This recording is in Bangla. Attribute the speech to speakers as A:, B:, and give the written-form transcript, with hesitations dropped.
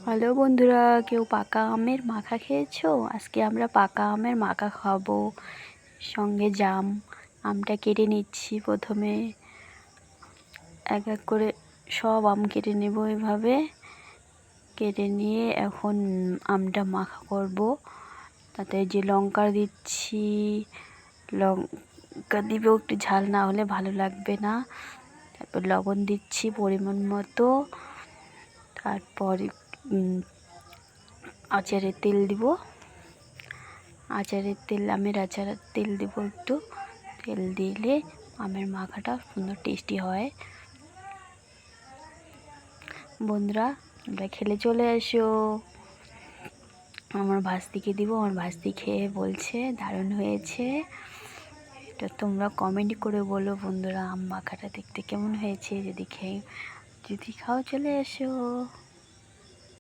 A: হ্যালো বন্ধুরা, কেউ পাকা আমের মাখা খেয়েছো? আজকে আমরা পাকা আমের মাখা খাবো, সঙ্গে জাম। আমটা কেটে নিচ্ছি, প্রথমে এক এক করে সব আম কেটে নেব। এভাবে কেটে নিয়ে এখন আমটা মাখা করব। তাতে যে লঙ্কা দিচ্ছি, লঙ্কা দিবেও, একটু ঝাল না হলে ভালো লাগবে না। তারপর লবণ দিচ্ছি পরিমাণ মতো। তারপর আচারের তেল দিব, আমের আচারের তেল দিব একটু। তেল দিলে আমের মাখাটা সুন্দর টেস্টি হয়। বন্ধুরা, তোমরা খেলে চলে এসো। আমার ভাস্তিকে দিব, আমার ভাস্তি খেয়ে বলছে দারুণ হয়েছে। এটা তোমরা কমেন্ট করে বলো বন্ধুরা, আম মাখাটা দেখতে কেমন হয়েছে। যদি খাও চলে এসো।